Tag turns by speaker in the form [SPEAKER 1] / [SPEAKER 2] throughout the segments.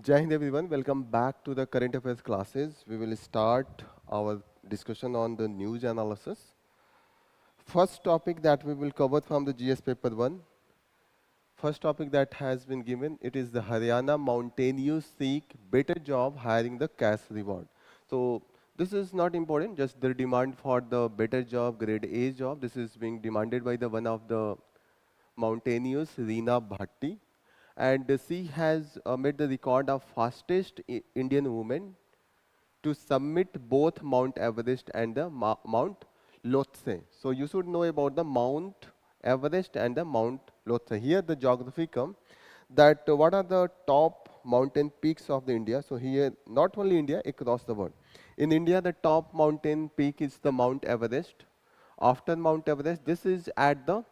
[SPEAKER 1] Jai Hind everyone, welcome back to the current affairs classes. We will start our discussion on the news analysis. First topic that we will cover from the GS paper 1. First topic that has been given, it is the Haryana Mountaineers seek better job hiring the cash reward. So this is not important, just the demand for the better job, grade A job. This is being demanded by the one of the mountaineers, Reena Bhatti. And she has made the record of fastest Indian woman to summit both Mount Everest and the Mount Lhotse. So you should know about the Mount Everest and the Mount Lhotse. Here the geography come that what are the top mountain peaks of the India. So here not only India, across the world. In India, the top mountain peak is the Mount Everest. After Mount Everest, this is at the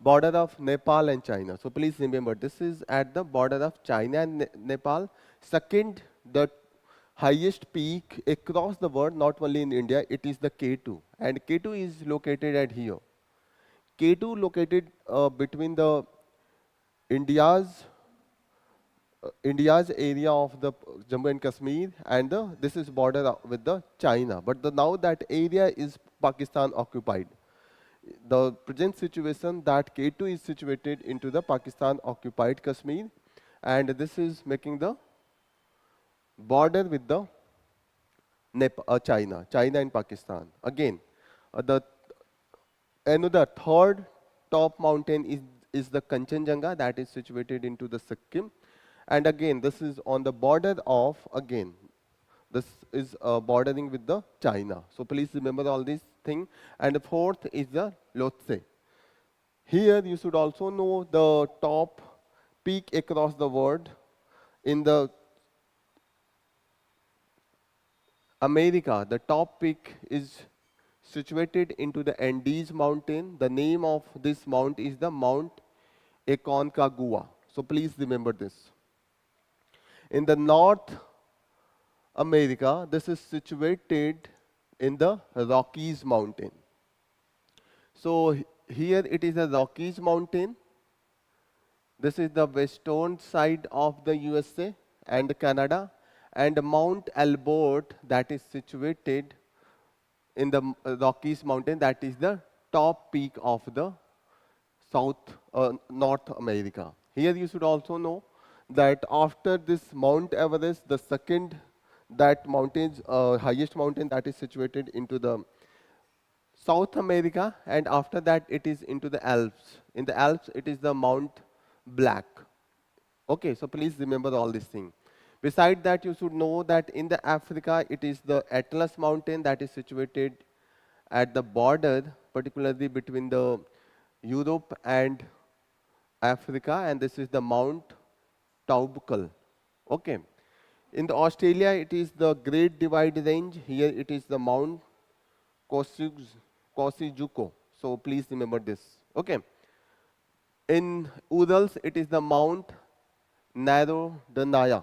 [SPEAKER 1] border of Nepal and China. So please remember, this is at the border of China and Nepal. Second, the highest peak across the world, not only in India, it is the K2. And K2 is located at here. K2 located between the India's India's area of the Jammu and Kashmir, and this is border with the China. But now that area is Pakistan occupied. The present situation that K2 is situated into the Pakistan occupied Kashmir, and this is making the border with the China and Pakistan. Again, the another third top mountain is the Kanchenjunga, that is situated into the Sikkim, and again this is on the border of this is bordering with the China. So please remember all these things. And the fourth is the Lhotse. Here you should also know the top peak across the world in the America. The top peak is situated into the Andes mountain. The name of this mount is the Mount Aconcagua. So please remember this. In the North America, this is situated in the Rockies mountain. So here it is a Rockies mountain. This is the western side of the USA and Canada, and Mount Albert that is situated in the Rockies mountain, that is the top peak of the North America. Here you should also know that after this Mount Everest, the second highest mountain that is situated into the South America, and after that it is into the Alps. In the Alps it is the Mount Black. Okay, so please remember all these things. Beside that, you should know that in the Africa it is the Atlas mountain that is situated at the border, particularly between the Europe and Africa, and this is the Mount Taubkal. Okay. In the Australia, it is the Great Divide Range. Here it is the Mount Kosciuszko. So please remember this. Okay. In Urals, it is the Mount Narodnaya.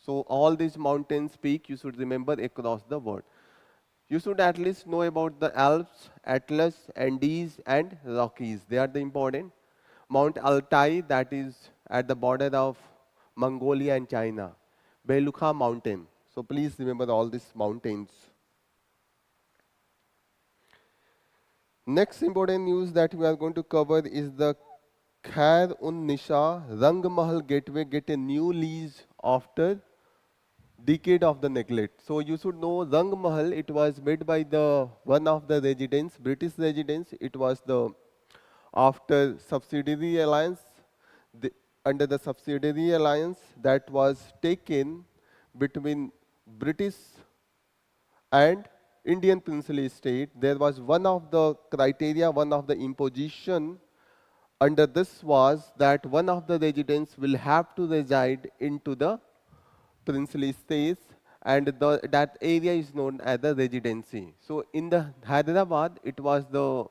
[SPEAKER 1] So all these mountains peak you should remember across the world. You should at least know about the Alps, Atlas, Andes, and Rockies. They are the important. Mount Altai, that is at the border of Mongolia and China. Belukha mountain. So please remember all these mountains. Next important news that we are going to cover is the Khair-un-Nissa Mahal gateway get a new lease after decade of the neglect. So you should know Mahal, it was made by the one of the residents, British residents. It was the after subsidiary alliance, under the subsidiary alliance that was taken between British and Indian princely state, there was one of the criteria, one of the imposition under this was that one of the residents will have to reside into the princely states, and that area is known as the residency. So in the Hyderabad, it was the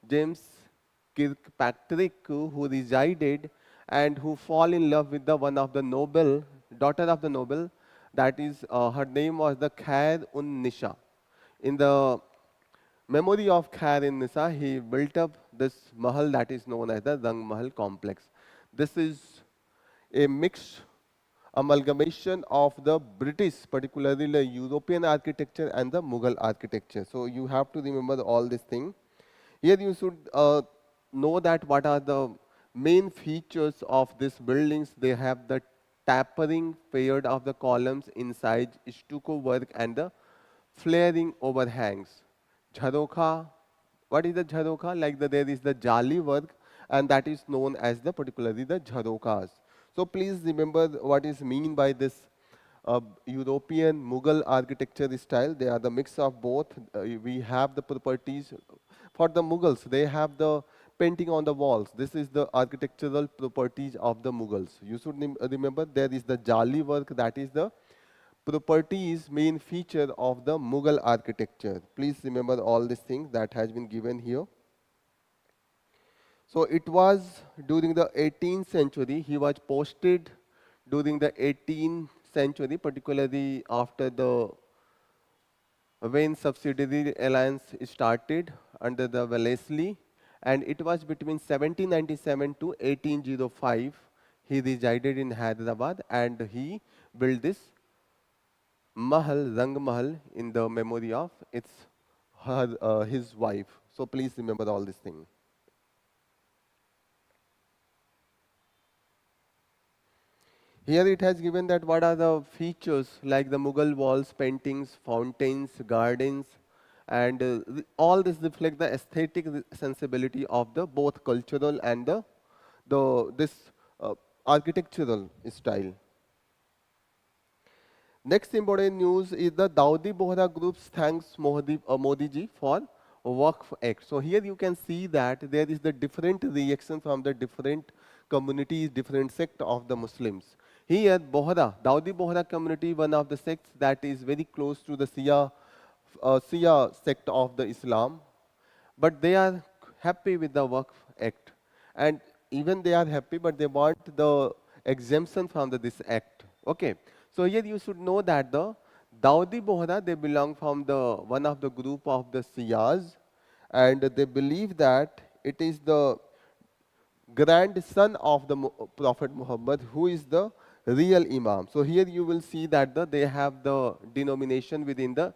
[SPEAKER 1] James Kirkpatrick who resided and who fall in love with the one of the noble, daughter of the noble, that is her name was the Khair-un-Nissa. In the memory of Khair-un-Nissa, he built up this Mahal that is known as the Mahal complex. This is a mix amalgamation of the British, particularly the European architecture and the Mughal architecture. So you have to remember all this thing. Here you should know that what are the main features of these buildings. They have the tapering paired of the columns inside, stucco work and the flaring overhangs. Jharokha, what is the jharokha? Like there is the jali work and that is known as the particularly the jharokas. So please remember what is mean by this European Mughal architecture style. They are the mix of both. We have the properties for the Mughals. They have the painting on the walls. This is the architectural properties of the Mughals. You should remember there is the jali work, that is the properties main feature of the Mughal architecture. Please remember all these things that has been given here. So it was during the 18th century, he was posted during the 18th century, particularly after the when subsidiary alliance started under the Wellesley, and it was between 1797 to 1805. He resided in Hyderabad and he built this Mahal, Rang Mahal, in the memory of his wife. So please remember all these things. Here it has given that what are the features like the Mughal walls, paintings, fountains, gardens, and all this reflect the aesthetic sensibility of the both cultural and this architectural style. Next important news is the Dawoodi Bohra Group's thanks Modi ji for Waqf Act. So here you can see that there is the different reaction from the different communities, different sect of the Muslims. Here Bohra, Dawoodi Bohra community, one of the sects that is very close to the Shia sect of the Islam, but they are happy with the Waqf Act, and even they are happy, but they want the exemption from this act. Okay, so here you should know that the Dawoodi Bohra, they belong from the one of the group of the Shias, and they believe that it is the grandson of the Prophet Muhammad who is the real Imam. So here you will see that they have the denomination within the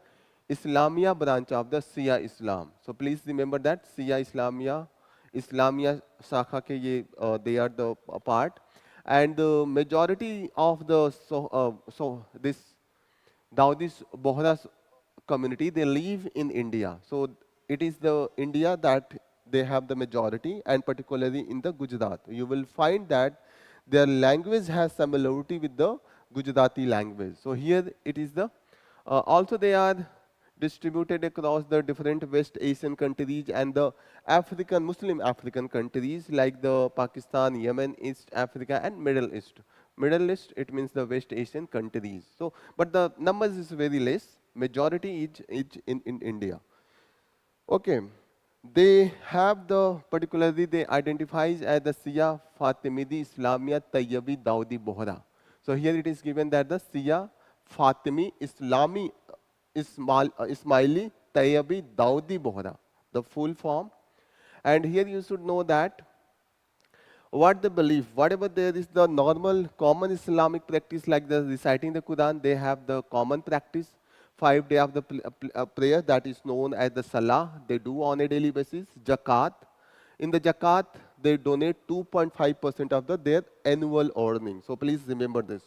[SPEAKER 1] Islamia branch of the Shia Islam. So please remember that Shia Islamia Shakha ke ye, they are the part, and the majority of the this Dawoodi Bohra community, they live in India. So it is the India that they have the majority, and particularly in the Gujarat. You will find that their language has similarity with the Gujarati language. So here it is the, also they are distributed across the different West Asian countries and the Muslim African countries like the Pakistan, Yemen, East Africa and Middle East. Middle East, it means the West Asian countries. So, but the numbers is very less. Majority is in India. Okay. They have the, particularly they identifies as the Shia Fatimidi Islamia Tayyabi Dawoodi Bohra. So here it is given that the Shia Fatimi Ismaili Tayyabi Dawoodi Bohra, the full form. And here you should know that what they believe, whatever there is the normal common Islamic practice like the reciting the Quran, they have the common practice. 5 days of the prayer that is known as the Salah, they do on a daily basis. Zakat. In the Zakat, they donate 2.5% of their annual earning. So please remember this.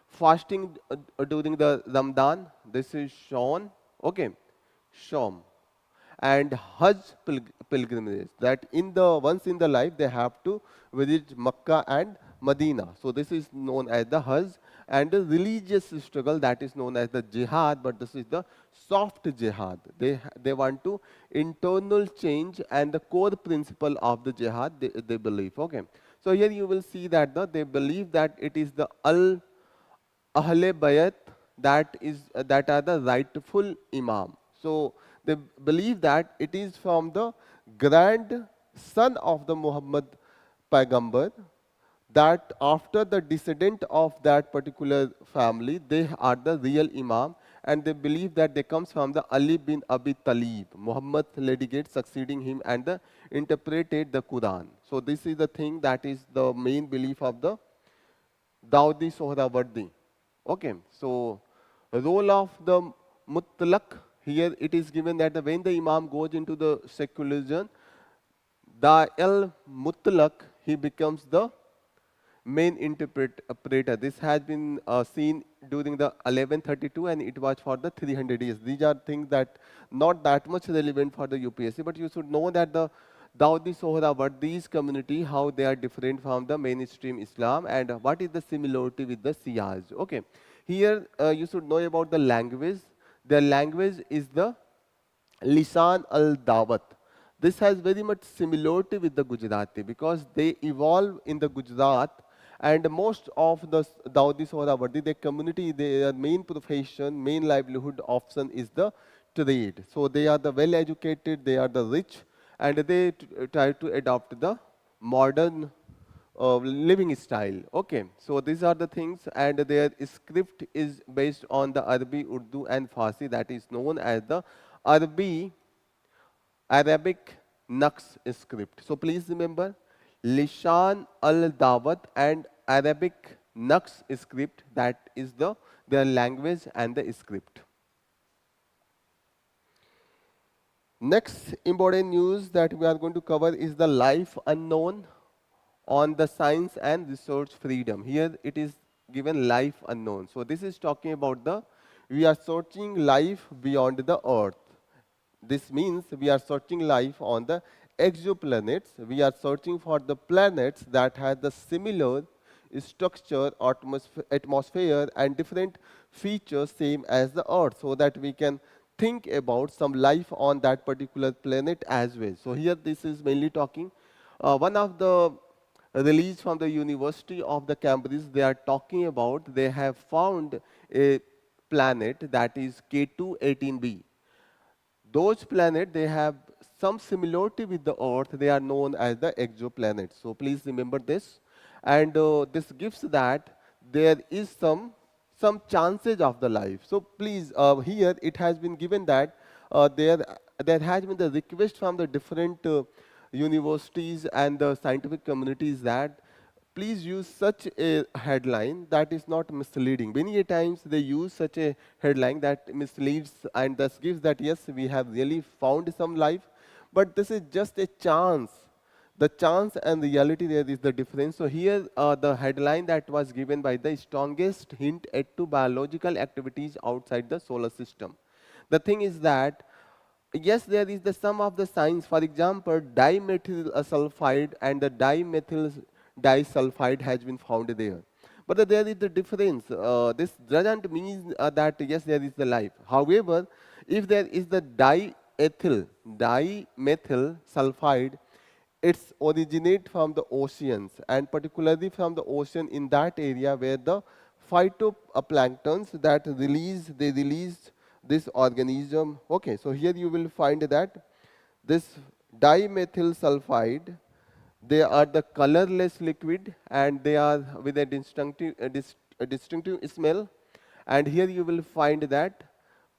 [SPEAKER 1] Fasting during the Ramadan, this is shown. Okay, Shom. And Hajj pilgrimage, that once in the life they have to visit Makkah and Medina. So this is known as the Hajj, and the religious struggle that is known as the jihad, but this is the soft jihad. They want to internal change, and the core principle of the jihad they believe. Okay, so here you will see that they believe that it is the Ahle Bayat that are the rightful Imam. So they believe that it is from the grandson of the Muhammad Paigambar, that after the descendant of that particular family, they are the real Imam, and they believe that they comes from the Ali bin Abi Talib, Muhammad Ledigate succeeding him, and interpreted the Quran. So this is the thing that is the main belief of the Dawoodi Bohra. Okay, so role of the mutlaq, here it is given that when the Imam goes into the secularism, the al-mutlaq, he becomes the main interpreter. This has been seen during the 1132 and it was for the 300 years. These are things that not that much relevant for the UPSC, but you should know that the Dawoodi Sohrawardi's community, how they are different from the mainstream Islam and what is the similarity with the Shias. Okay, here you should know about the language. Their language is the Lisan al-Dawat. This has very much similarity with the Gujarati because they evolve in the Gujarat and most of the Dawoodi Sohrawardi, their community, their main profession, main livelihood option is the trade. So they are the well educated, they are the rich and they try to adopt the modern living style. Okay, so these are the things and their script is based on the Arabic, Urdu and Farsi, that is known as the Arabic Naqs script. So please remember Lishan al-Dawat and Arabic Naqs script, that is their language and the script. Next important news that we are going to cover is the life unknown on the science and research freedom. Here it is given life unknown. So this is talking about we are searching life beyond the earth. This means we are searching life on the exoplanets. We are searching for the planets that have the similar structure, atmosphere and different features same as the earth, so that we can think about some life on that particular planet as well. So here this is mainly talking one of the release from the University of the Cambridge, they are talking about they have found a planet that is K2-18b. Those planets, they have some similarity with the Earth. They are known as the exoplanets. So please remember this. And this gives that there is some chances of the life. So please, here it has been given that there has been the request from the different universities and the scientific communities that please use such a headline that is not misleading. Many a times they use such a headline that misleads and thus gives that yes, we have really found some life, but this is just a chance. The chance and reality, there is the difference. So here the headline that was given by the strongest hint at to biological activities outside the solar system. The thing is that yes, there is the sum of the signs. For example, dimethyl sulfide and the dimethyl disulfide has been found there. But there is the difference. This doesn't mean that yes, there is the life. However, if there is the dimethyl sulfide, it's originate from the oceans and particularly from the ocean in that area where the phytoplanktons that they release this organism. Okay, so here you will find that this dimethyl sulfide, they are the colorless liquid and they are with a distinctive smell. And here you will find that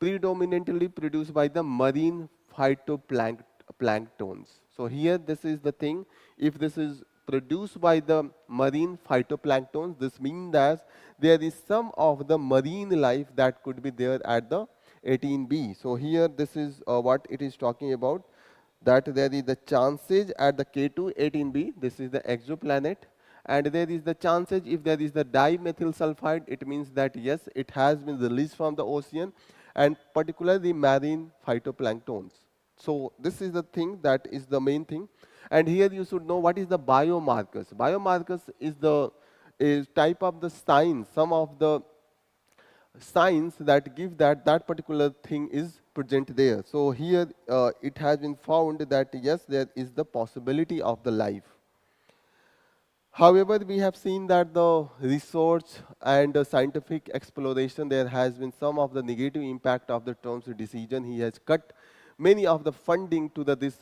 [SPEAKER 1] predominantly produced by the marine phytoplanktons. So here this is the thing. If this is produced by the marine phytoplanktons, this means that there is some of the marine life that could be there at the 18b. So here this is what it is talking about, that there is the chances at the K2-18b, this is the exoplanet, and there is the chances if there is the dimethyl sulfide, it means that yes, it has been released from the ocean and particularly marine phytoplanktons. So this is the thing, that is the main thing. And here you should know what is the biomarkers. Biomarkers is type of the signs, some of the signs that give that that particular thing is present there. So here it has been found that yes, there is the possibility of the life. However, we have seen that the research and the scientific exploration, there has been some of the negative impact of the Trump's decision. He has cut many of the funding to this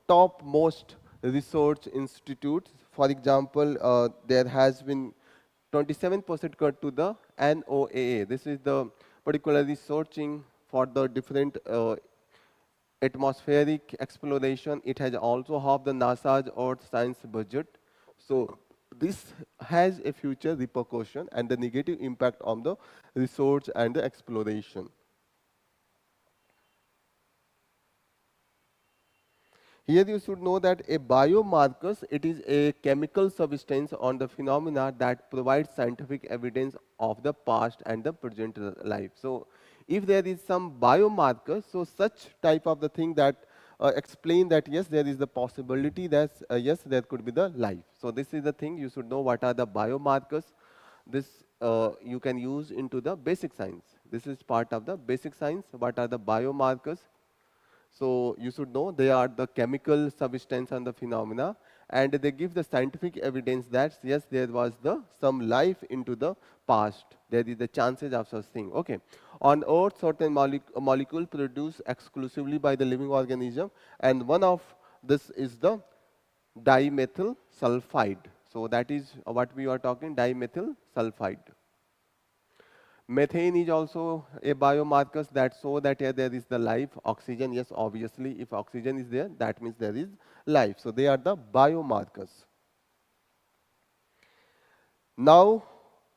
[SPEAKER 1] topmost research institutes. For example, there has been 27% cut to the NOAA. This is the particularly searching for the different atmospheric exploration. It has also halved the NASA's Earth science budget. So this has a future repercussion and the negative impact on the resource and the exploration. Here you should know that a biomarker, it is a chemical substance on the phenomena that provides scientific evidence of the past and the present life. So if there is some biomarker, so such type of the thing that explain that yes, there is the possibility that yes, there could be the life. So this is the thing you should know what are the biomarkers. This you can use into the basic science. This is part of the basic science. What are the biomarkers? So you should know they are the chemical substance and the phenomena, and they give the scientific evidence that yes, there was some life into the past. There is the chances of such thing. Okay. On Earth, certain molecule produced exclusively by the living organism, and one of this is the dimethyl sulfide. So that is what we are talking, dimethyl sulfide. Methane is also a biomarker that show that yeah, there is the life. Oxygen, yes, obviously, if oxygen is there, that means there is life. So they are the biomarkers. Now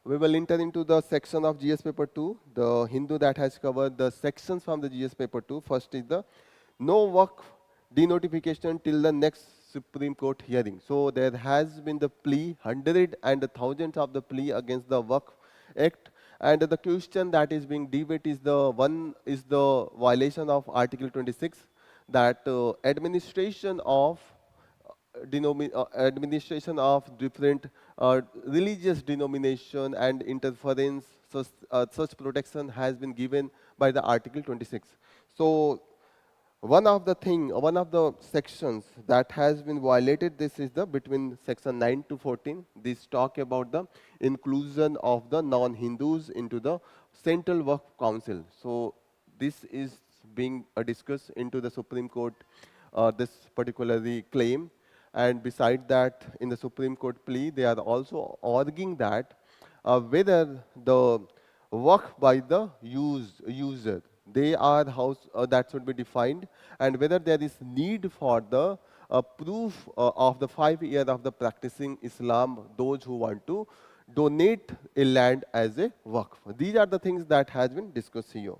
[SPEAKER 1] we will enter into the section of GS paper 2, the Hindu that has covered the sections from the GS paper 2. First is the no Waqf denotification till the next Supreme Court hearing. So there has been the plea, hundred and thousands of the plea against the Waqf Act. And the question that is being debated is the violation of Article 26, that administration of administration of different religious denomination and interference, such protection has been given by the Article 26. So one of the sections that has been violated, this is the between section 9 to 14. This talk about the inclusion of the non-Hindus into the Central Waqf Council. So this is being discussed into the Supreme Court, this particularly claim. And beside that, in the Supreme Court plea, they are also arguing that whether the work by the user, they are how that should be defined, and whether there is need for the proof of the 5 years of the practicing Islam, those who want to donate a land as a waqf. These are the things that has been discussed here.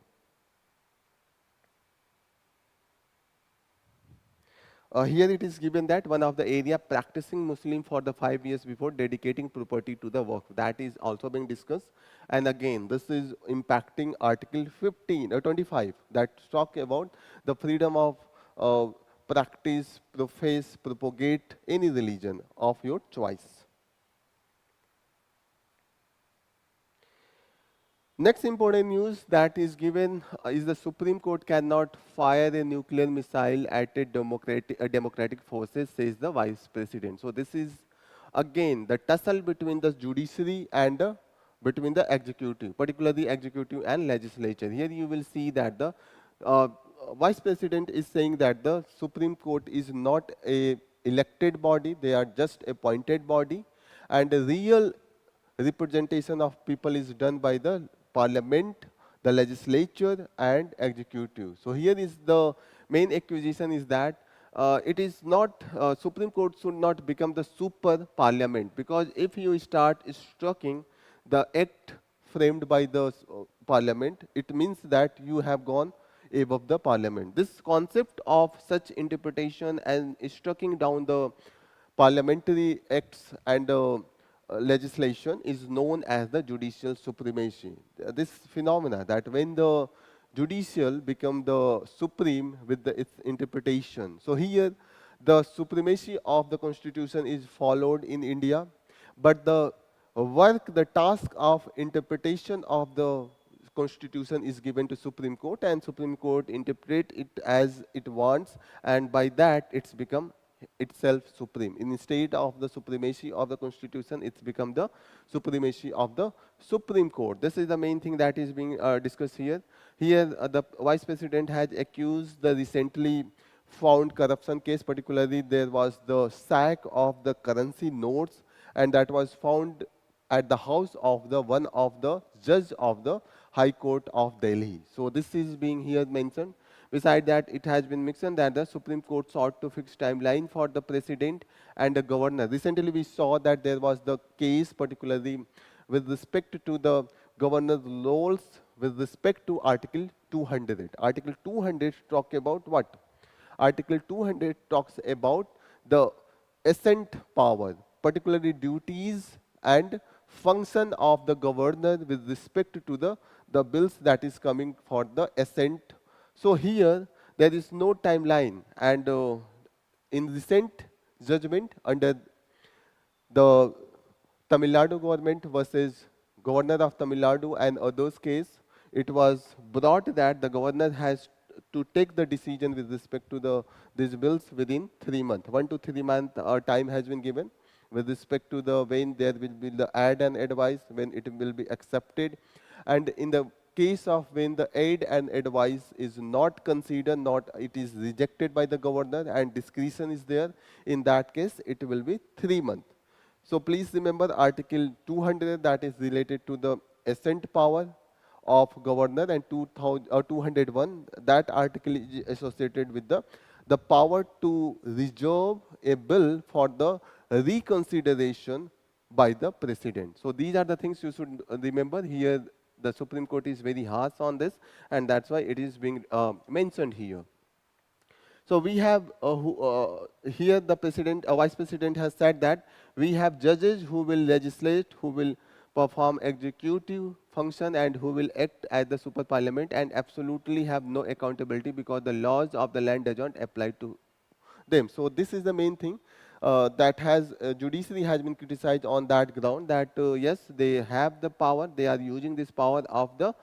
[SPEAKER 1] Here it is given that one of the area practicing Muslim for the 5 years before dedicating property to the work. That is also being discussed. And again, this is impacting Article 25 that talk about the freedom of practice, profess, propagate any religion of your choice. Next important news that is given is the Supreme Court cannot fire a nuclear missile at a democratic forces, says the Vice President. So this is again the tussle between the judiciary and between the executive, particularly executive and legislature. Here you will see that the Vice President is saying that the Supreme Court is not a elected body, they are just appointed body, and the real representation of people is done by the parliament, the legislature and executive. So here is the main accusation is that it is not, Supreme Court should not become the super parliament, because if you start striking the act framed by the parliament, it means that you have gone above the parliament. This concept of such interpretation and striking down the parliamentary acts and legislation is known as the judicial supremacy. This phenomena that when the judicial become the supreme with its interpretation. So here the supremacy of the constitution is followed in India, but the task of interpretation of the constitution is given to Supreme Court, and Supreme Court interpret it as it wants, and by that it's become itself supreme. Instead of the supremacy of the constitution, it's become the supremacy of the Supreme Court. This is the main thing that is being discussed here. Here the Vice President has accused the recently found corruption case, particularly there was the sack of the currency notes, and that was found at the house of the one of the judge of the High Court of Delhi. So this is being here mentioned. Beside that, it has been mentioned that the Supreme Court sought to fix timeline for the president and the governor. Recently, we saw that there was the case, particularly with respect to the governor's roles with respect to Article 200. Article 200 talk about what? Article 200 talks about the assent power, particularly duties and function of the governor with respect to the bills that is coming for the assent. So here there is no timeline, and in recent judgment under the Tamil Nadu government versus governor of Tamil Nadu and others case, it was brought that the governor has to take the decision with respect to these bills within 3 months. 1 to 3 month time has been given with respect to the when there will be the aid and advice, when it will be accepted, and in the case of when the aid and advice is not considered, not it is rejected by the governor and discretion is there, in that case it will be 3 months. So please remember Article 200, that is related to the assent power of governor, and 201, that article is associated with the power to reserve a bill for the reconsideration by the president. So these are the things you should remember here. The Supreme Court is very harsh on this, and that's why it is being mentioned here. So we have here the president, vice president has said that we have judges who will legislate, who will perform executive function, and who will act as the super parliament and absolutely have no accountability because the laws of the land does not apply to them. So this is the main thing that has judiciary has been criticized on that ground, that yes, they have the power, they are using this power of the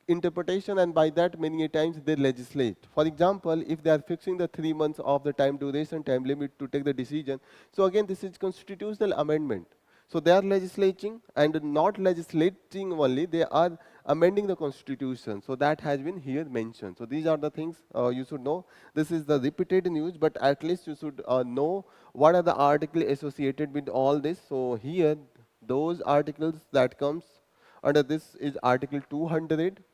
[SPEAKER 1] interpretation, and by that many a times they legislate. For example, if they are fixing the 3 months of the time duration, time limit to take the decision, so again this is constitutional amendment. So they are legislating and not legislating only, they are amending the constitution. So that has been here mentioned. So these are the things you should know. This is the repeated news, but at least you should know what are the articles associated with all this. So here those articles that comes under this is Article 200,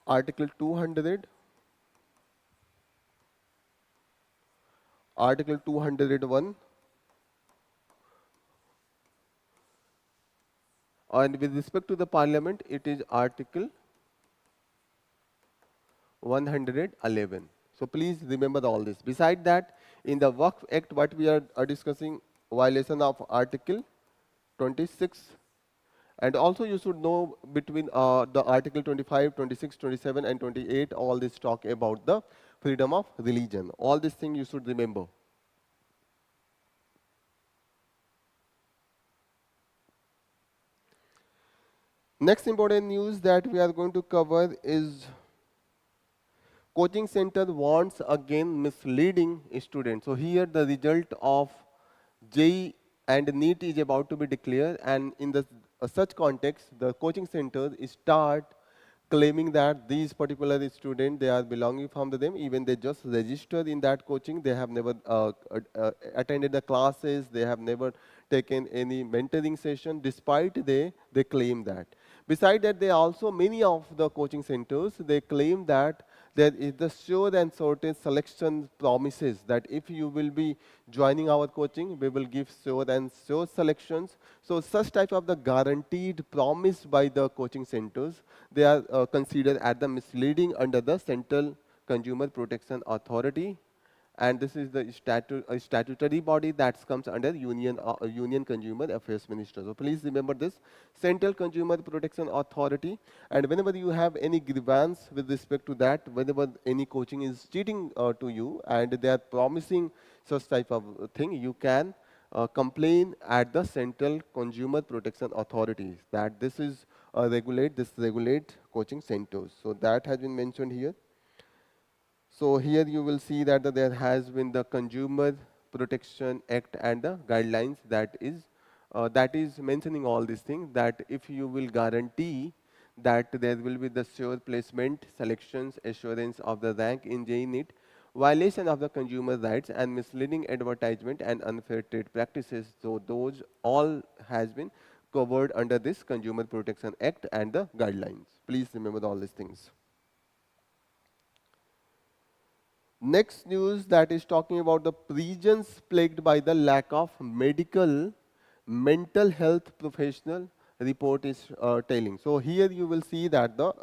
[SPEAKER 1] Article 200, Article 201, and with respect to the parliament, it is Article 111. So please remember all this. Beside that, in the Waqf Act, what we are discussing, violation of Article 26. And also you should know between the Article 25, 26, 27 and 28, all this talk about the freedom of religion. All these things you should remember. Next important news that we are going to cover is coaching center wants again misleading students. So here the result of JEE and NEET is about to be declared, and in the such context, the coaching centers start claiming that these particular students, they are belonging from them, even they just registered in that coaching, they have never attended the classes, they have never taken any mentoring session, despite they claim that. Besides that, they also, many of the coaching centers, they claim that there is the sure and certain selection promises that if you will be joining our coaching, we will give sure and sure selections. So such type of the guaranteed promise by the coaching centers, they are considered as the misleading under the Central Consumer Protection Authority, and this is the statutory body that comes under Union Consumer Affairs Minister. So please remember this, Central Consumer Protection Authority, and whenever you have any grievance with respect to that, whenever any coaching is cheating to you and they are promising such type of thing, you can complain at the Central Consumer Protection Authority, that this is regulate coaching centers. So that has been mentioned here. So here you will see that there has been the Consumer Protection Act and the guidelines that is mentioning all these things, that if you will guarantee that there will be the sure placement, selections, assurance of the rank in JEE NEET, violation of the consumer rights and misleading advertisement and unfair trade practices. So those all has been covered under this Consumer Protection Act and the guidelines. Please remember all these things. Next news that is talking about the regions plagued by the lack of mental health professional report is telling. So here you will see that the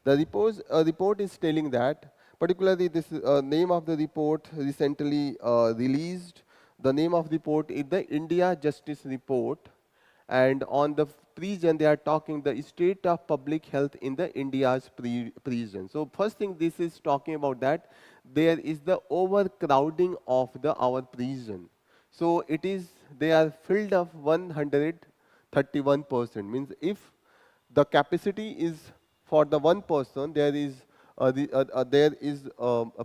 [SPEAKER 1] report is telling that particularly this name of the report recently released. The name of the report is the India Justice Report, and on the region they are talking the state of public health in the India's region. So first thing this is talking about that there is the overcrowding of the our prison. So it is they are filled of 131%, means if the capacity is for the one person, there is a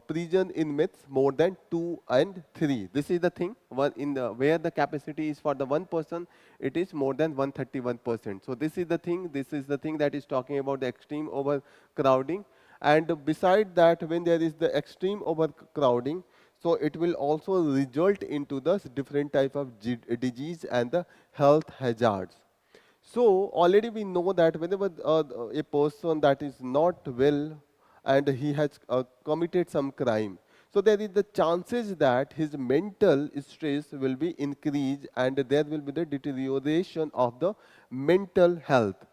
[SPEAKER 1] prison inmates more than 2 and 3. This is the thing. One in the, where the capacity is for the one person, it is more than 131%. So this is the thing. This is the thing that is talking about the extreme overcrowding. And beside that, when there is the extreme overcrowding, so it will also result into the different type of disease and the health hazards. So already we know that whenever a person that is not well and he has committed some crime, so there is the chances that his mental stress will be increased and there will be the deterioration of the mental health.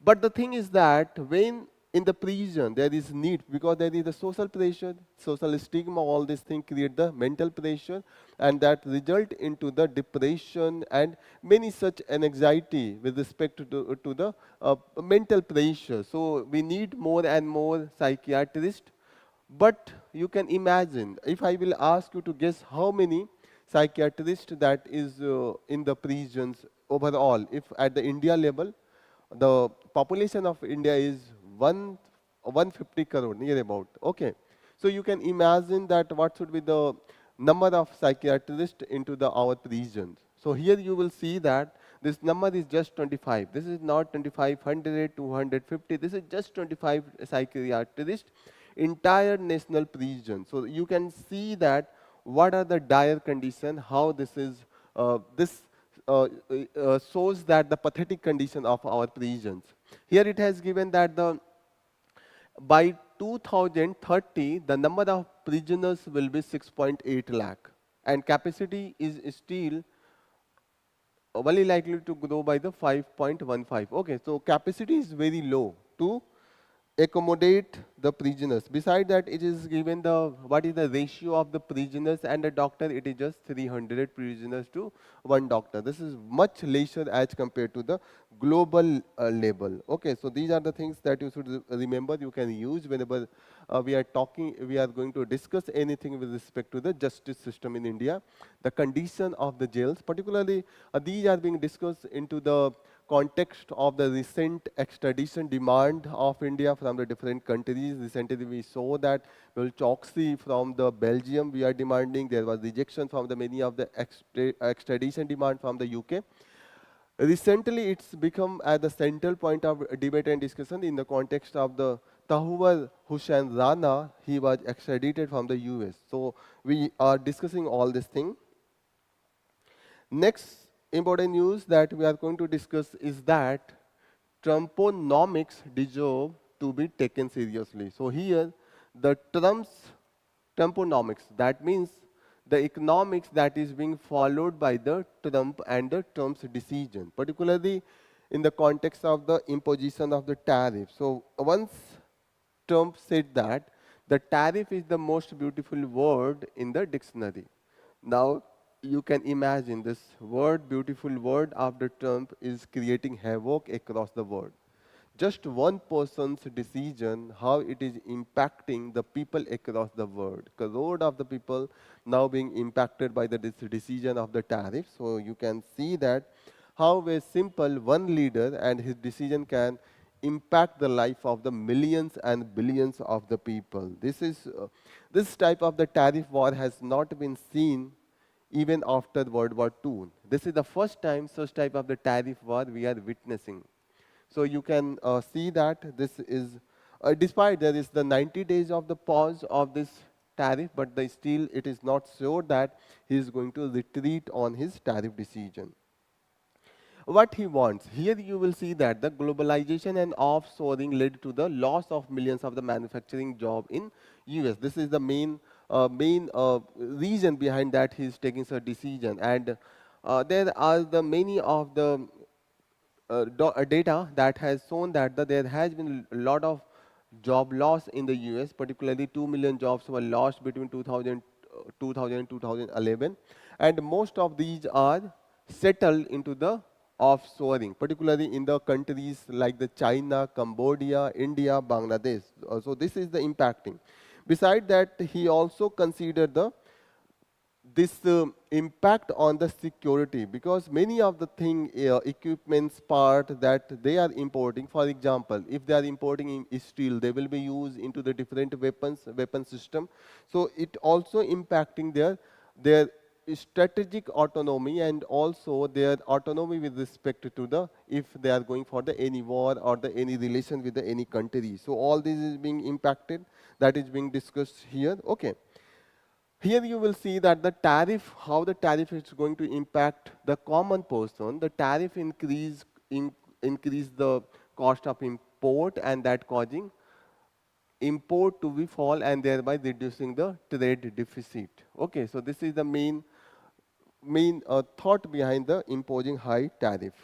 [SPEAKER 1] But the thing is that when in the prison there is need, because there is the social pressure, social stigma, all these things create the mental pressure, and that result into the depression and many such anxiety with respect to the mental pressure. So we need more and more psychiatrists. But you can imagine, if I will ask you to guess how many psychiatrists that is in the prisons overall, if at the India level, the population of India is 150 crore, near about. Okay. So you can imagine that what should be the number of psychiatrists into the our prisons. So here you will see that this number is just 25. This is not 2500, 250. This is just 25 psychiatrists, entire national prison. So you can see that what are the dire condition, how this is, shows that the pathetic condition of our prisons. Here it has given that by 2030, the number of prisoners will be 6.8 lakh, and capacity is still only likely to grow by the 5.15. Okay, so capacity is very low to accommodate the prisoners. Beside that, it is given the what is the ratio of the prisoners and a doctor. It is just 300 prisoners to one doctor. This is much lesser as compared to the global level. Okay, so these are the things that you should remember. You can use whenever we are talking. We are going to discuss anything with respect to the justice system in India. The condition of the jails, particularly these are being discussed into the context of the recent extradition demand of India from the different countries. Recently, we saw that Choksi from the Belgium we are demanding. There was rejection from the many of the extradition demand from the UK. Recently, it's become at the central point of debate and discussion in the context of the Tahwar Hussain Rana. He was extradited from the US. So we are discussing all this thing. Next important news that we are going to discuss is that Trumponomics deserve to be taken seriously. So here, the Trumponomics, that means the economics that is being followed by the Trump and the Trump's decision, particularly in the context of the imposition of the tariff. So once Trump said that the tariff is the most beautiful word in the dictionary. Now, you can imagine this word, beautiful word after Trump is creating havoc across the world. Just one person's decision, how it is impacting the people across the world. Crore of the people now being impacted by this decision of the tariff. So you can see that how a simple one leader and his decision can impact the life of the millions and billions of the people. This type of the tariff war has not been seen even after World War II. This is the first time such type of the tariff war we are witnessing. So you can see that this is, despite there is the 90 days of the pause of this tariff, but still it is not sure that he is going to retreat on his tariff decision. What he wants, here you will see that the globalization and offshoring led to the loss of millions of the manufacturing job in US. This is the main main reason behind that he is taking such decision. And there are the many of the data that has shown that there has been a lot of job loss in the US, particularly 2 million jobs were lost between 2000 and 2011, and most of these are settled into the offshoring, particularly in the countries like the China, Cambodia, India, Bangladesh. So this is the impacting. Besides that, he also considered the this impact on the security, because many of the thing equipments part that they are importing, for example, if they are importing in steel, they will be used into the different weapon system. So it also impacting their strategic autonomy, and also their autonomy with respect to the, if they are going for the any war or the any relation with the any country. So all this is being impacted, that is being discussed here. Okay. Here you will see that the tariff, how the tariff is going to impact the common person. The tariff increase the cost of import, and that causing import to be fall, and thereby reducing the trade deficit. Okay, so this is the main thought behind the imposing high tariff.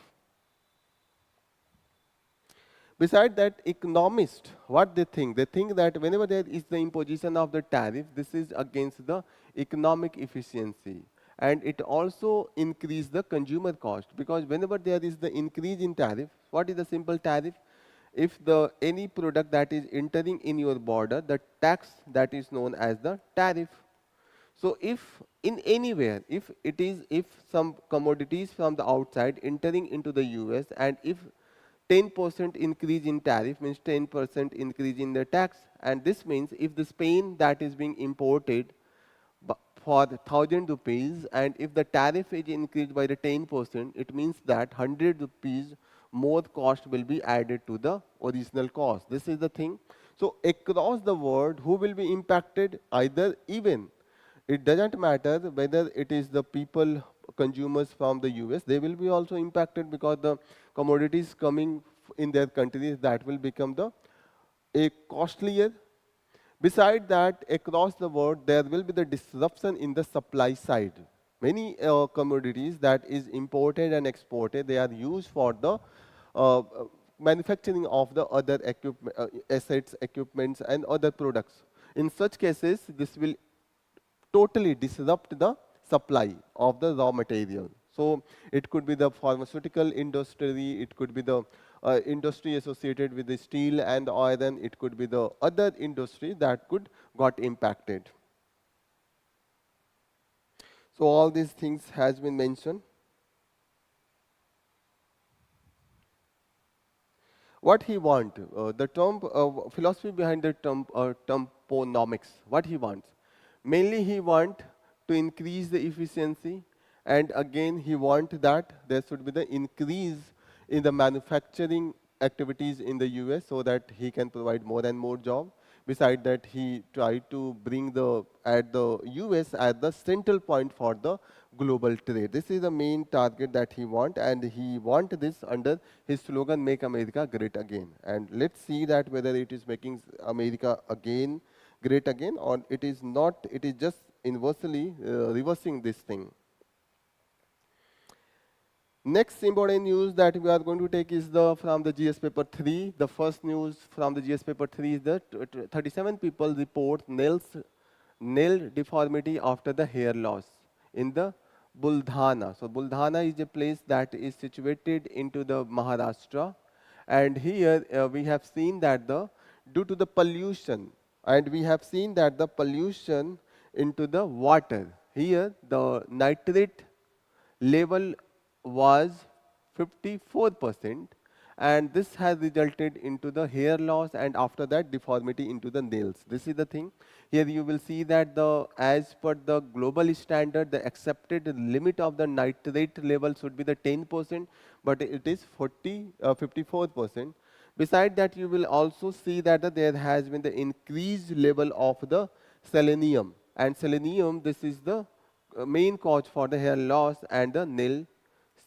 [SPEAKER 1] Besides that, economists, what they think? They think that whenever there is the imposition of the tariff, this is against the economic efficiency. And it also increase the consumer cost, because whenever there is the increase in tariff, what is the simple tariff? If the any product that is entering in your border, the tax that is known as the tariff. So if in anywhere, if some commodities from the outside entering into the US, and if 10% increase in tariff means 10% increase in the tax, and this means if the Spain that is being imported for 1,000 rupees, and if the tariff is increased by the 10%, it means that 100 rupees more cost will be added to the original cost. This is the thing. So across the world, who will be impacted? Either even, it doesn't matter whether it is the people, consumers from the US, they will be also impacted, because the commodities coming in their countries, that will become a costlier. Beside that, across the world, there will be the disruption in the supply side. Many commodities that is imported and exported, they are used for the uh, manufacturing of the other assets, equipments, and other products. In such cases, this will totally disrupt the supply of the raw material. So it could be the pharmaceutical industry, it could be the industry associated with the steel and iron, it could be the other industry that could got impacted. So all these things has been mentioned. What he want, the term philosophy behind the term termponomics, what he wants. Mainly he want to increase the efficiency, and again he want that there should be the increase in the manufacturing activities in the US, so that he can provide more and more job. Beside that, he tried to bring the US as the central point for the global trade. This is the main target that he want, and he want this under his slogan, "Make America Great Again." And let's see that whether it is making America again great again, or it is not. It is just inversely reversing this thing. Next important news that we are going to take is from the GS paper 3. The first news from the GS paper 3 is that 37 people report nail deformity after the hair loss in the Buldhana. So Buldhana is a place that is situated into the Maharashtra, and here we have seen that due to the pollution, and we have seen that the pollution into the water, here the nitrate level was 54%, and this has resulted into the hair loss, and after that deformity into the nails. This is the thing. Here you will see that as per the global standard, the accepted limit of the nitrate level should be the 10%, but it is 54%. Beside that, you will also see that there has been the increased level of the selenium, and selenium, this is the main cause for the hair loss and the nail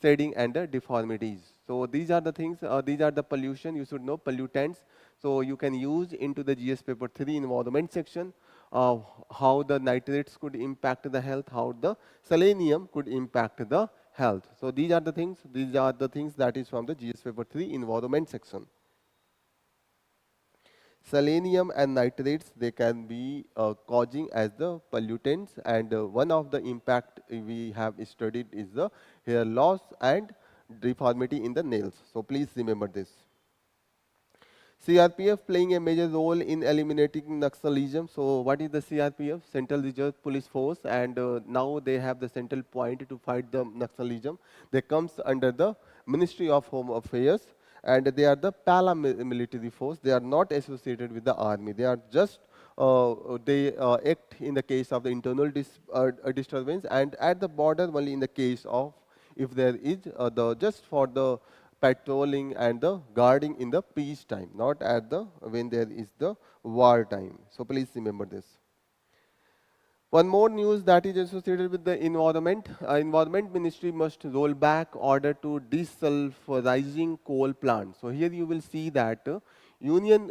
[SPEAKER 1] shedding and the deformities. So these are the things, these are the pollution, you should know, pollutants. So you can use into the GS paper 3 environment section. uh, how the nitrates could impact the health, how the selenium could impact the health. So these are the things that is from the GS paper 3 environment section. Selenium and nitrates, they can be causing as the pollutants, and one of the impact we have studied is the hair loss and deformity in the nails. So please remember this. CRPF playing a major role in eliminating Naxalism. So what is the CRPF? Central Reserve Police Force, and now they have the central point to fight the Naxalism. They comes under the Ministry of Home Affairs, and they are the paramilitary force. They are not associated with the army. They are just they act in the case of the internal disturbance, and at the border only in the case of if there is the just for the patrolling and the guarding in the peace time, not at the when there is the war time. So please remember this. One more news that is associated with the environment. Environment Ministry must roll back order to desulfurizing coal plants. So here you will see that Union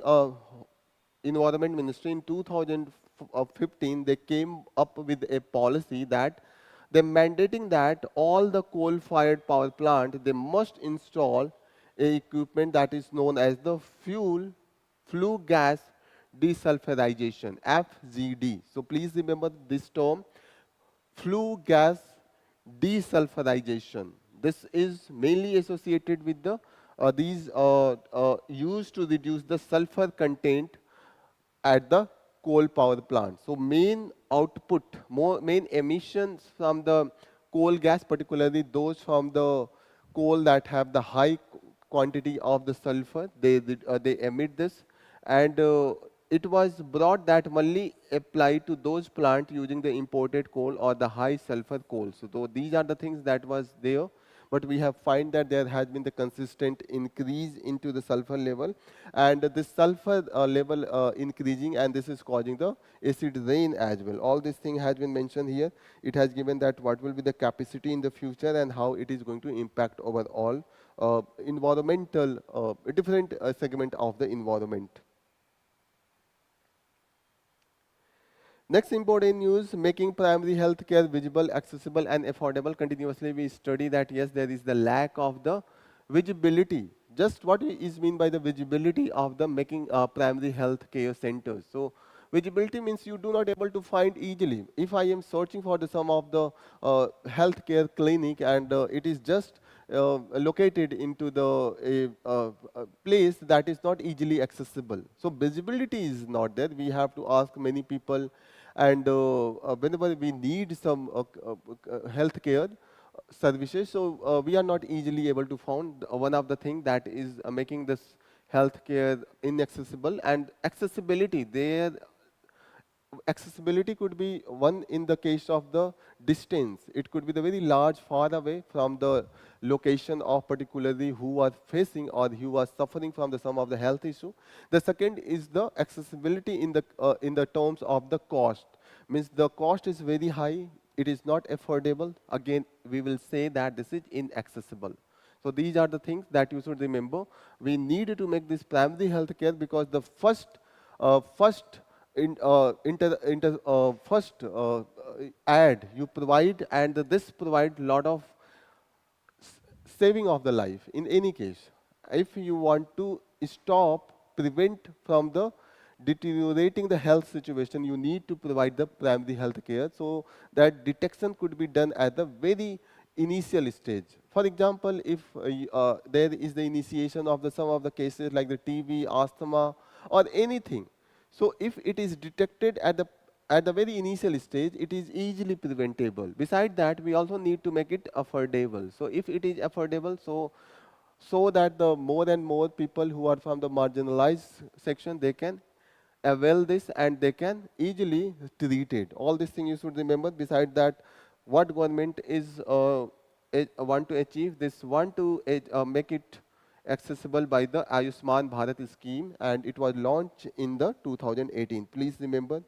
[SPEAKER 1] Environment Ministry in 2015 they came up with a policy that they're mandating that all the coal-fired power plant they must install a equipment that is known as the flue gas desulfurization (FGD). So please remember this term, flue gas desulfurization. This is mainly associated with the these used to reduce the sulfur content at the coal power plant. So main output, main emissions from the coal gas, particularly those from the coal that have the high quantity of the sulfur, they emit this, and it was brought that only apply to those plants using the imported coal or the high sulfur coal. So these are the things that was there, but we have find that there has been the consistent increase into the sulfur level, and this sulfur level increasing, and this is causing the acid rain as well. All this thing has been mentioned here. It has given that what will be the capacity in the future and how it is going to impact overall environmental different segment of the environment. Next important news, making primary health care visible, accessible and affordable. Continuously we study that yes, there is the lack of the visibility. Just what is mean by the visibility of the making primary health care centers. So visibility means you do not able to find easily. If I am searching for the some of the healthcare clinic and it is just located into the place that is not easily accessible. So visibility is not there. We have to ask many people, and whenever we need some healthcare services, so we are not easily able to find. One of the things that is making this healthcare inaccessible, and accessibility there. Accessibility could be one in the case of the distance. It could be the very large far away from the location of particularly who are facing or who are suffering from the some of the health issue. The second is the accessibility in the terms of the cost. Means the cost is very high. It is not affordable. Again, we will say that this is inaccessible. So these are the things that you should remember. We need to make this primary health care because the first ad you provide, and this provide lot of saving of the life in any case. If you want to prevent from the deteriorating the health situation, you need to provide the primary health care. So that detection could be done at the very initial stage. For example, if there is the initiation of some of the cases like the TB, asthma, or anything. So if it is detected at the very initial stage, it is easily preventable. Besides that, we also need to make it affordable. So if it is affordable, so that the more and more people who are from the marginalized section, they can avail this and they can easily treat it. All these things you should remember. Besides that, what government is want to achieve, this want to make it accessible by the Ayushman Bharat scheme, and it was launched in the 2018. Please remember.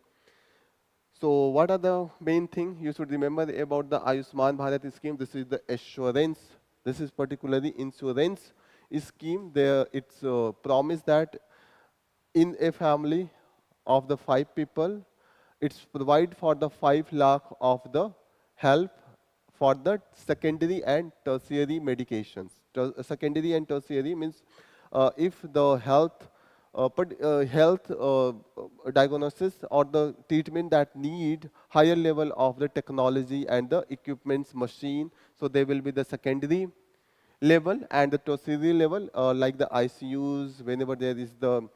[SPEAKER 1] So what are the main thing you should remember about the Ayushman Bharat scheme? This is the assurance. This is particularly insurance scheme. There it's promised that in a family of the 5 people, it's provide for the 5 lakh of the help for the secondary and tertiary medications. Secondary and tertiary means if the health diagnosis or the treatment that need higher level of the technology and the equipments machine, so they will be the secondary level, and the tertiary level like the ICUs, whenever there is the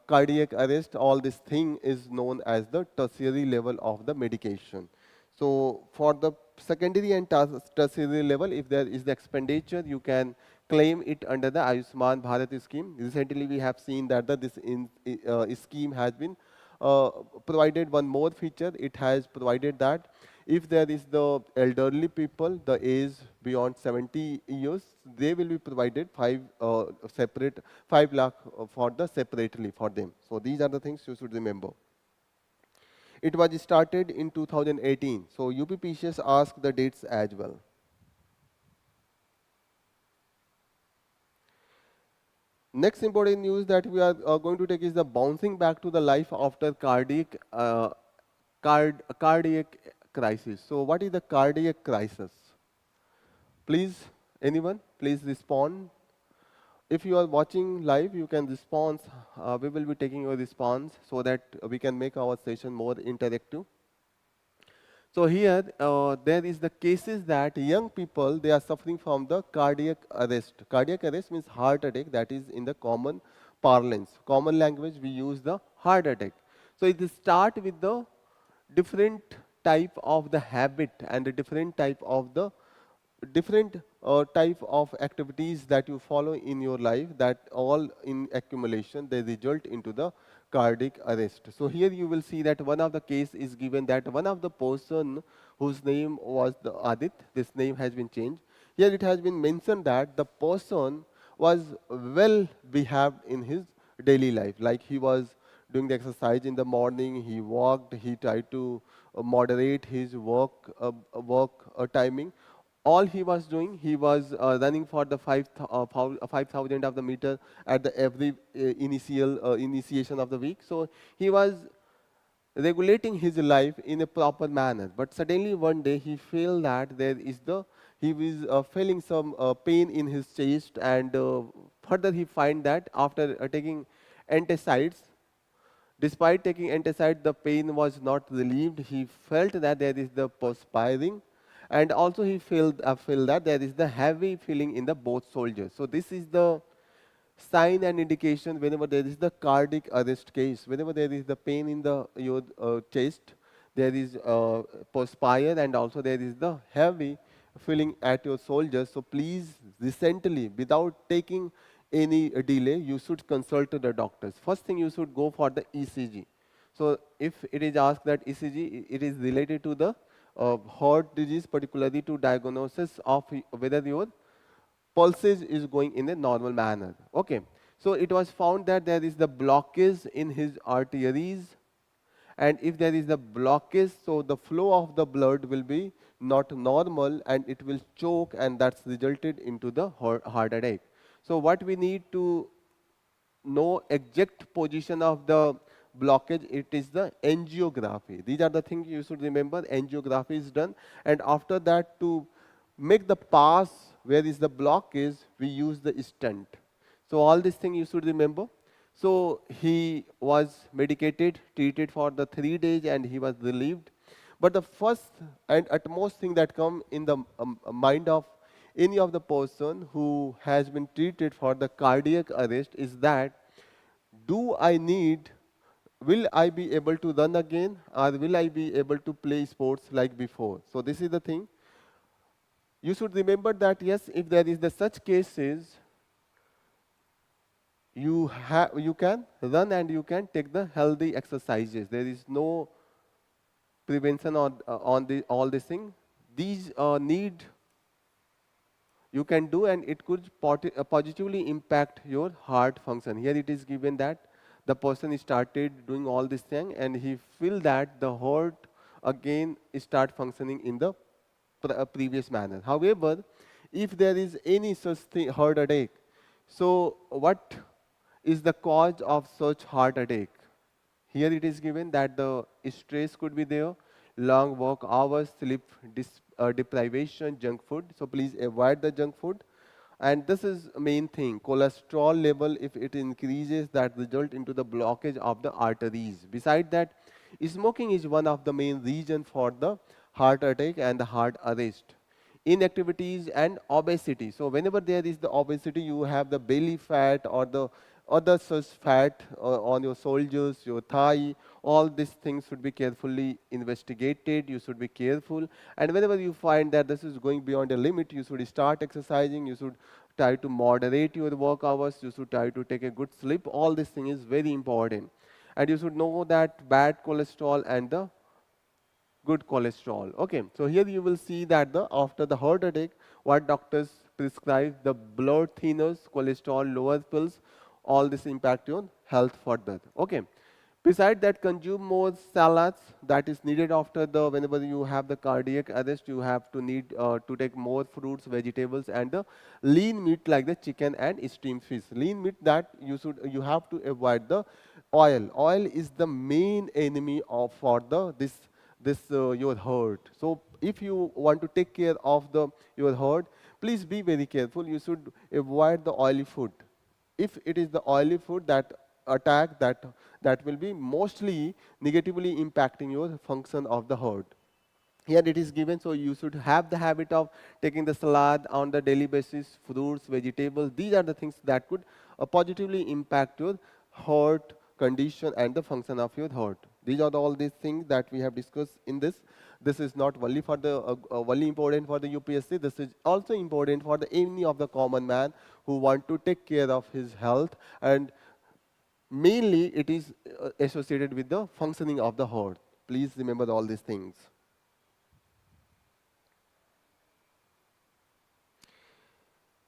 [SPEAKER 1] cardiac arrest, all this thing is known as the tertiary level of the medication. So for the secondary and tertiary level, if there is the expenditure, you can claim it under the Ayushman Bharat scheme. Recently, we have seen that scheme has been provided one more feature. It has provided that if there is the elderly people, the age beyond 70 years, they will be provided 5 lakh for the separately for them. So these are the things you should remember. It was started in 2018. So UPSC asked the dates as well. Next important news that we are going to take is the bouncing back to the life after cardiac crisis. So what is the cardiac crisis? Please, anyone, please respond. If you are watching live, you can respond. We will be taking your response so that we can make our session more interactive. So here, there is the cases that young people, they are suffering from the cardiac arrest. Cardiac arrest means heart attack, that is in the common parlance. Common language, we use the heart attack. So it start with the different type of the habit and the different type of activities that you follow in your life, that all in accumulation, they result into the cardiac arrest. So here you will see that one of the case is given that one of the person whose name was the Adit, this name has been changed. Here it has been mentioned that the person was well behaved in his daily life, like he was doing the exercise in the morning, he walked, he tried to moderate his work timing. All he was doing, he was running for the 5,000 of the meter at the every initiation of the week. So he was regulating his life in a proper manner. But suddenly one day he felt that he was feeling some pain in his chest, and further he find that after taking antacids, despite taking antacid, the pain was not relieved. He felt that there is the perspiring, and also he felt that there is the heavy feeling in the both shoulders. So this is the sign and indication whenever there is the cardiac arrest case, whenever there is the pain in your chest, there is perspire, and also there is the heavy feeling at your shoulders. So please, recently, without taking any delay, you should consult the doctors. First thing, you should go for the ECG. So if it is asked that ECG, it is related to the heart disease, particularly to diagnosis of whether your pulses is going in a normal manner. Okay. So it was found that there is the blockage in his arteries, and if there is a blockage, so the flow of the blood will be not normal and it will choke, and that's resulted into the heart attack. So what we need to know exact position of the blockage, it is the angiography. These are the things you should remember. Angiography is done, and after that, to make the pass where is the blockage, we use the stent. So all these things you should remember. So he was medicated, treated for the 3 days, and he was relieved. But the first and utmost thing that come in the mind of any of the person who has been treated for the cardiac arrest is that, will I be able to run again, or will I be able to play sports like before? So this is the thing. You should remember that yes, if there is the such cases, you can run and you can take the healthy exercises. There is no prevention on all these things. These need you can do, and it could positively impact your heart function. Here it is given that the person started doing all this thing, and he feel that the heart again start functioning in the previous manner. However, if there is any such thing, heart attack, so what is the cause of such heart attack? Here it is given that the stress could be there, long work hours, deprivation, junk food. So please avoid the junk food. And this is main thing, cholesterol level, if it increases, that result into the blockage of the arteries. Beside that, smoking is one of the main reason for the heart attack and the heart arrest. Inactivities and obesity. So whenever there is the obesity, you have the belly fat or the other such fat on your shoulders, your thigh, all these things should be carefully investigated. You should be careful. And whenever you find that this is going beyond a limit, you should start exercising. You should try to moderate your work hours. You should try to take a good sleep. All this thing is very important. And you should know that bad cholesterol and the good cholesterol. Okay, so here you will see that after the heart attack, what doctors prescribe, the blood thinners, cholesterol lower pills, all this impact your health further. Okay. Besides that, consume more salads that is needed after the whenever you have the cardiac arrest. You have to need to take more fruits, vegetables, and the lean meat like the chicken and steamed fish. Lean meat that you have to avoid the oil. Oil is the main enemy of for the this your heart. So if you want to take care of your heart, please be very careful. You should avoid the oily food. If it is the oily food that attack that will be mostly negatively impacting your function of the heart. Here it is given, so you should have the habit of taking the salad on the daily basis, fruits, vegetables. These are the things that could positively impact your heart condition and the function of your heart. These are all these things that we have discussed in this. This is not only for the only important for the UPSC. This is also important for the any of the common man who want to take care of his health, and mainly it is associated with the functioning of the heart. Please remember all these things.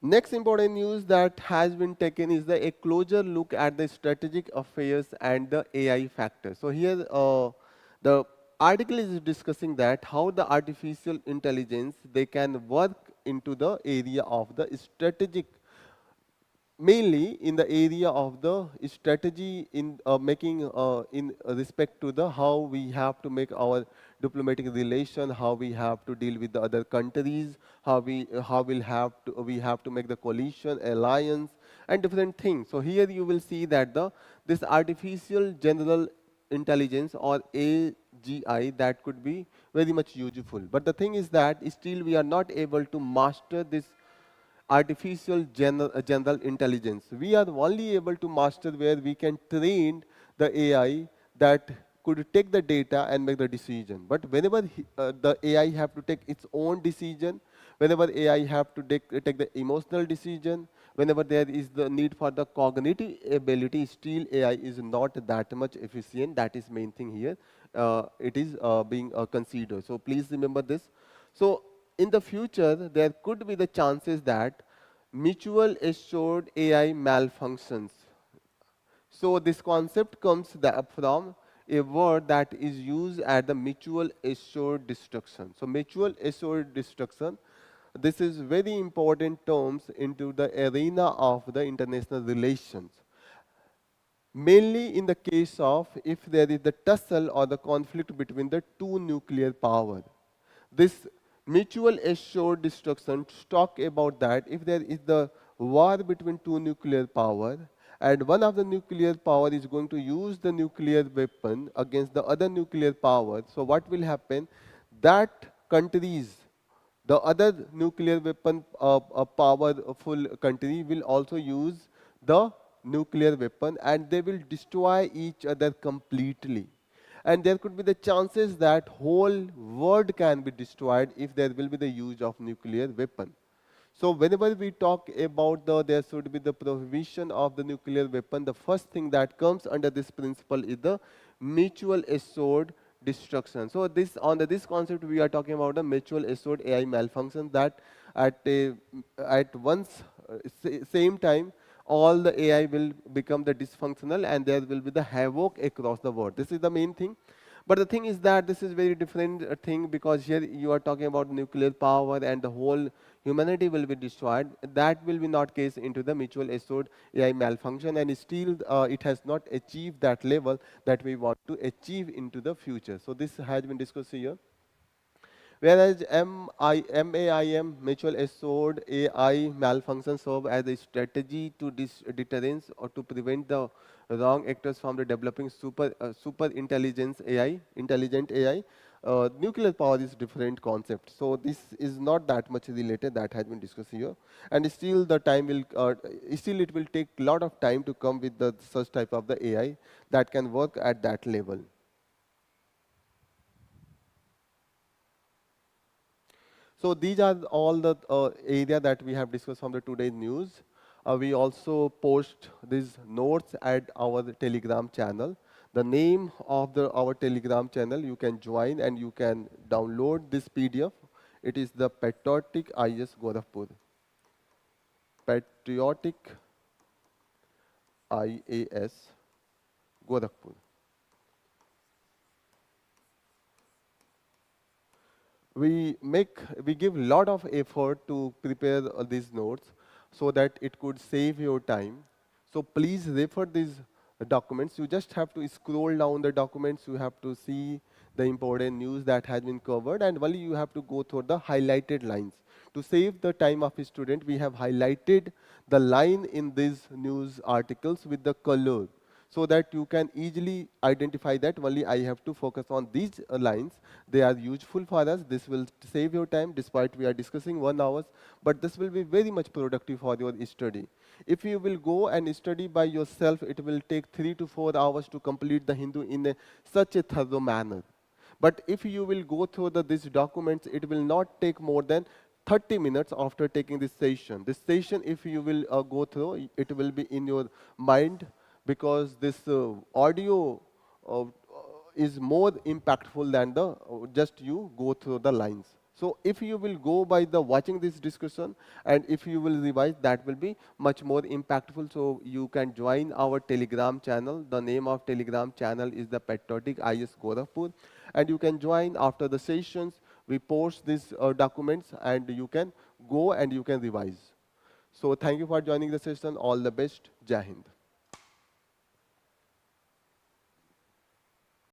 [SPEAKER 1] Next important news that has been taken is a closer look at the strategic affairs and the AI factor. So here the article is discussing that how the artificial intelligence they can work into the area of the strategic, mainly in the area of the strategy in making in respect to the how we have to make our diplomatic relation, how we have to deal with the other countries, how we have to make the coalition alliance and different things. So here you will see that this artificial general intelligence or AGI that could be very much useful, but the thing is that still we are not able to master this artificial general intelligence. We are only able to master where we can train the AI that could take the data and make the decision. But whenever the AI have to take its own decision, whenever AI have to take the emotional decision, whenever there is the need for the cognitive ability, still AI is not that much efficient. That is main thing here. It is being considered. So please remember this. So in the future, there could be the chances that mutual assured AI malfunctions. So this concept comes from a word that is used at the mutual assured destruction. So mutual assured destruction, this is very important terms into the arena of the international relations. Mainly in the case of if there is the tussle or the conflict between the two nuclear powers. This mutual assured destruction talk about that if there is the war between two nuclear power and one of the nuclear power is going to use the nuclear weapon against the other nuclear power, so what will happen? That countries, the other nuclear weapon powerful country will also use the nuclear weapon and they will destroy each other completely. And there could be the chances that whole world can be destroyed if there will be the use of nuclear weapon. So whenever we talk about there should be the prohibition of the nuclear weapon, the first thing that comes under this principle is the mutual assured destruction. So this concept we are talking about the mutual assured AI malfunction that at once same time all the AI will become the dysfunctional and there will be the havoc across the world. This is the main thing. But the thing is that this is very different thing because here you are talking about nuclear power and the whole humanity will be destroyed. That will be not case into the mutual assured AI malfunction, and still it has not achieved that level that we want to achieve into the future. So this has been discussed here. Whereas MAIM, mutual assured AI malfunction, serve as a strategy to deterrence or to prevent the wrong actors from the developing super intelligent AI. Nuclear power is different concept, so this is not that much related. That has been discussed here, and still the time will still it will take a lot of time to come with the such type of the AI that can work at that level. So these are all the area that we have discussed from the today's news. We also post these notes at our Telegram channel. The name of our Telegram channel, you can join and you can download this PDF. It is the Patriotic IS Gorakhpur. Patriotic IAS Gorakhpur. We give lot of effort to prepare these notes so that it could save your time. So please refer these documents. You just have to scroll down the documents. You have to see the important news that has been covered, and only you have to go through the highlighted lines. To save the time of a student, we have highlighted the line in these news articles with the color, so that you can easily identify that only I have to focus on these lines. They are useful for us. This will save your time, despite we are discussing 1 hour, but this will be very much productive for your study. If you will go and study by yourself, it will take 3 to 4 hours to complete the Hindu in such a thorough manner. But if you will go through these documents, it will not take more than 30 minutes after taking this session. This session, if you will go through, it will be in your mind, because this audio uh, is more impactful than the just you go through the lines. So if you will go by the watching this discussion, and if you will revise, that will be much more impactful. So you can join our Telegram channel. The name of Telegram channel is the Patriotic IS Gorakhpur, and you can join after the sessions. We post these documents, and you can go and you can revise. So thank you for joining the session. All the best. Jai Hind.